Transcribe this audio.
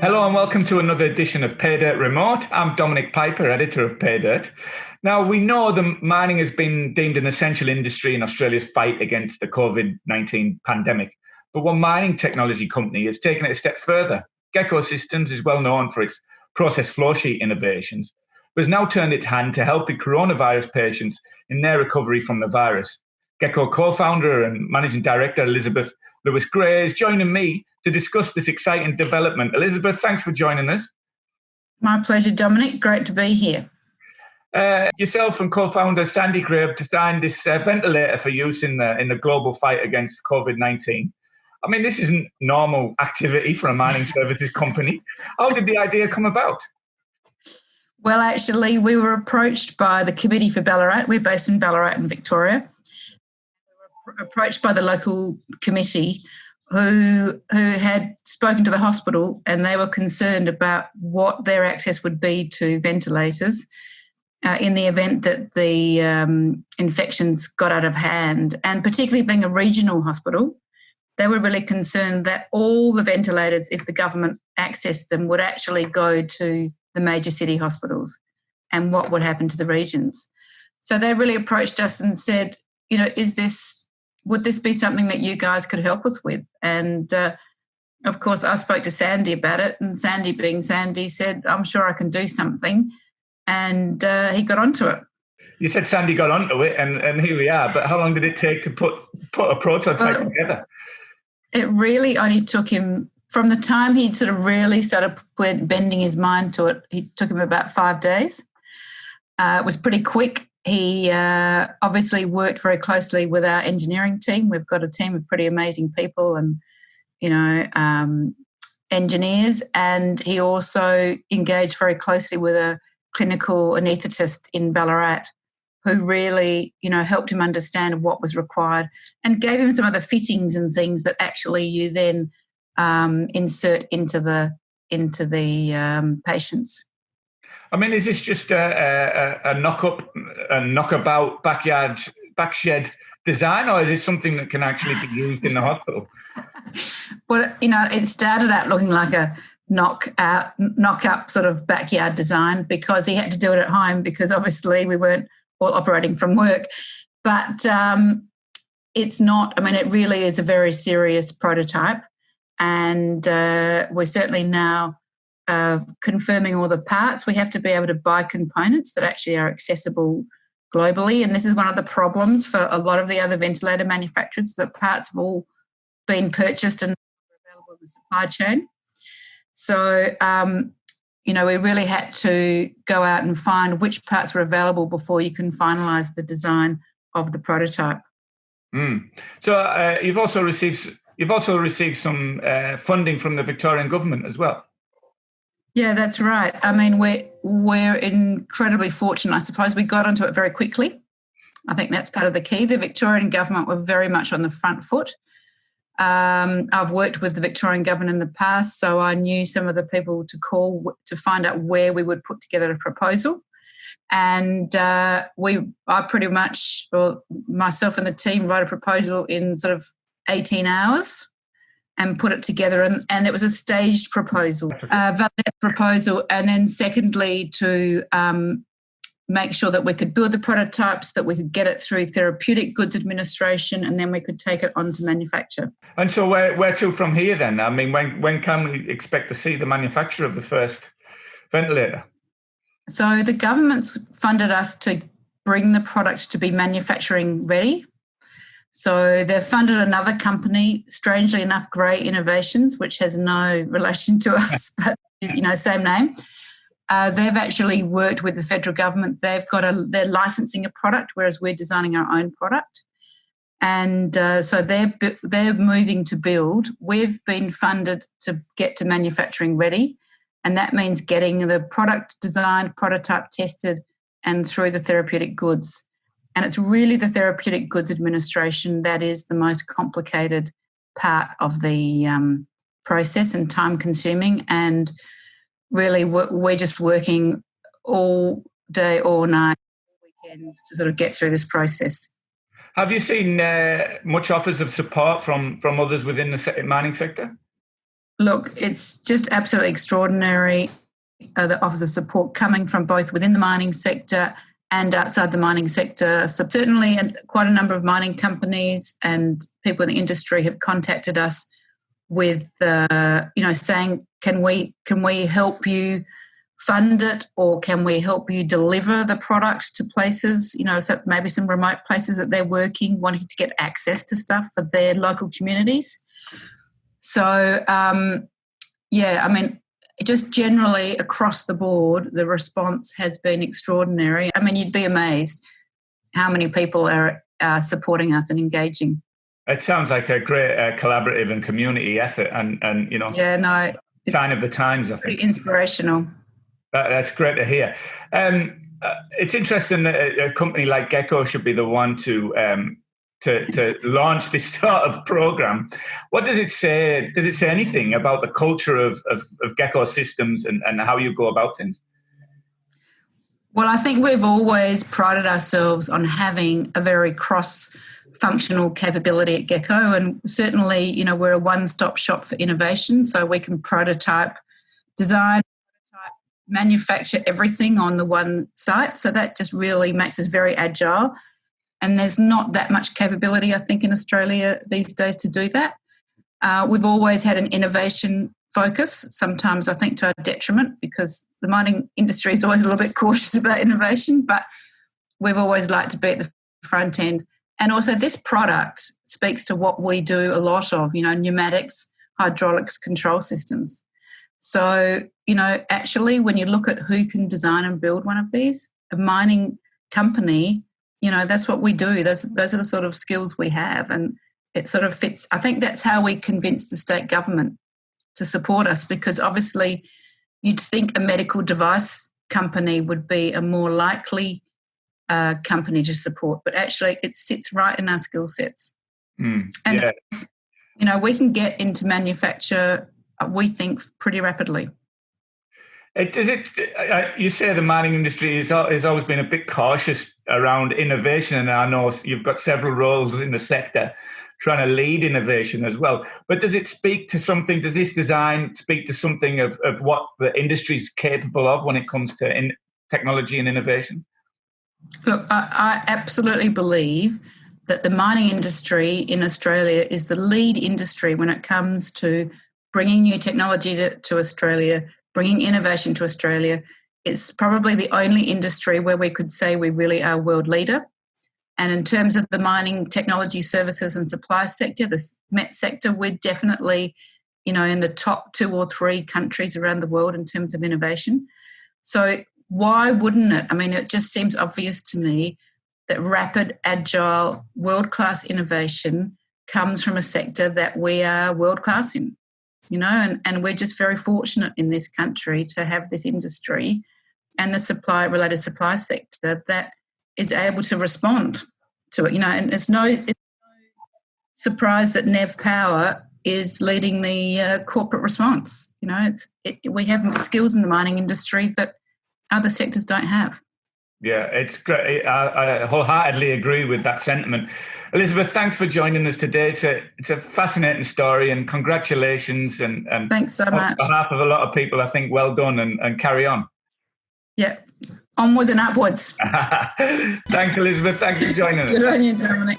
Hello and welcome to another edition of Paydirt Remote. I'm Dominic Piper, editor of Paydirt. Now, we know that mining has been deemed an essential industry in Australia's fight against the COVID-19 pandemic. But one mining technology company has taken it a step further. Gekko Systems is well known for its process flowsheet innovations, but has now turned its hand to helping coronavirus patients in their recovery from the virus. Gekko co-founder and managing director Elizabeth Lewis-Gray is joining me to discuss this exciting development. Elizabeth, thanks for joining us. My pleasure, Dominic. Great to be here. Yourself and co-founder Sandy Gray have designed this ventilator for use in the global fight against COVID-19. I mean, this isn't normal activity for a mining services company. How did the idea come about? Well, actually, we were approached by the Committee for Ballarat. We're based in Ballarat in Victoria. We were approached by the local committee who had spoken to the hospital, and they were concerned about what their access would be to ventilators in the event that the infections got out of hand. And particularly being a regional hospital, they were really concerned that all the ventilators, if the government accessed them, would actually go to the major city hospitals, and what would happen to the regions. So they really approached us and said, would this be something that you guys could help us with? And of course, I spoke to Sandy about it, and Sandy, being Sandy, said, I'm sure I can do something. And he got onto it. You said Sandy got onto it, and here we are. But how long did it take to put a prototype together? It really only took him, from the time he sort of really started bending his mind to it, it took him about 5 days. It was pretty quick. He obviously worked very closely with our engineering team. We've got a team of pretty amazing people and, engineers. And he also engaged very closely with a clinical anaesthetist in Ballarat who really, helped him understand what was required and gave him some of the fittings and things that actually you then insert into the patients. I mean, is this just a knockabout backshed design, or is it something that can actually be used in the hospital? Well, it started out looking like a knock-up sort of backyard design because he had to do it at home because obviously we weren't all operating from work. But it's not, it really is a very serious prototype, and we're certainly now confirming all the parts. We have to be able to buy components that actually are accessible globally, and this is one of the problems for a lot of the other ventilator manufacturers, that parts have all been purchased and available in the supply chain. So, we really had to go out and find which parts were available before you can finalise the design of the prototype. So you've also received some funding from the Victorian government as well. Yeah, that's right. We're incredibly fortunate. I suppose we got onto it very quickly. I think that's part of the key. The Victorian government were very much on the front foot. I've worked with the Victorian government in the past, so I knew some of the people to call to find out where we would put together a proposal. And myself and the team wrote a proposal in sort of 18 hours. And put it together, and it was a staged proposal, valid proposal, and then secondly to make sure that we could build the prototypes, that we could get it through Therapeutic Goods Administration, and then we could take it on to manufacture. And so where to from here then? When can we expect to see the manufacture of the first ventilator? So the government's funded us to bring the product to be manufacturing ready. So they've funded another company, strangely enough, Gray Innovations, which has no relation to us, but same name. They've actually worked with the federal government. They're licensing a product, whereas we're designing our own product. And so they're moving to build. We've been funded to get to manufacturing ready, and that means getting the product designed, prototype tested, and through the therapeutic goods. And it's really the Therapeutic Goods Administration that is the most complicated part of the process and time-consuming. And really, we're just working all day, all night, all weekends to sort of get through this process. Have you seen much offers of support from others within the mining sector? Look, it's just absolutely extraordinary, the offers of support coming from both within the mining sector and outside the mining sector. So certainly quite a number of mining companies and people in the industry have contacted us with, saying, can we help you fund it, or can we help you deliver the product to places, so maybe some remote places that they're working, wanting to get access to stuff for their local communities. So, just generally across the board, the response has been extraordinary. I mean, you'd be amazed how many people are supporting us and engaging. It sounds like a great collaborative and community effort, and sign of the times, I think. Pretty inspirational. That's great to hear. It's interesting that a company like Gekko should be the one to launch this sort of program. What does it say? Does it say anything about the culture of Gekko systems and how you go about things? Well, I think we've always prided ourselves on having a very cross-functional capability at Gekko, and certainly, we're a one-stop shop for innovation, so we can prototype, design, manufacture everything on the one site. So that just really makes us very agile. And there's not that much capability, I think, in Australia these days to do that. We've always had an innovation focus, sometimes I think to our detriment, because the mining industry is always a little bit cautious about innovation, but we've always liked to be at the front end. And also this product speaks to what we do a lot of, pneumatics, hydraulics, control systems. So, actually, when you look at who can design and build one of these, a mining company, that's what we do. Those are the sort of skills we have, and it sort of fits. I think that's how we convince the state government to support us, because obviously you'd think a medical device company would be a more likely company to support, but actually it sits right in our skill sets. And, we can get into manufacture, we think, pretty rapidly. You say the mining industry has always been a bit cautious around innovation, and I know you've got several roles in the sector trying to lead innovation as well. But does it speak to something? Does this design speak to something of what the industry is capable of when it comes to technology and innovation? Look, I absolutely believe that the mining industry in Australia is the lead industry when it comes to bringing new technology to Australia, bringing innovation to Australia. It's probably the only industry where we could say we really are a world leader. And in terms of the mining technology services and supply sector, the MET sector, we're definitely, in the top 2 or 3 countries around the world in terms of innovation. So why wouldn't it? I mean, it just seems obvious to me that rapid, agile, world-class innovation comes from a sector that we are world-class in. And we're just very fortunate in this country to have this industry and the related supply sector that is able to respond to it. And it's no surprise that Nev Power is leading the corporate response. We have skills in the mining industry that other sectors don't have. Yeah, it's great. I wholeheartedly agree with that sentiment. Elizabeth, thanks for joining us today. It's a fascinating story, and congratulations. And thanks so much. On behalf of a lot of people, I think well done, and carry on. Yeah, onwards and upwards. Thanks, Elizabeth. Thanks for joining us. Good on you, Dominic.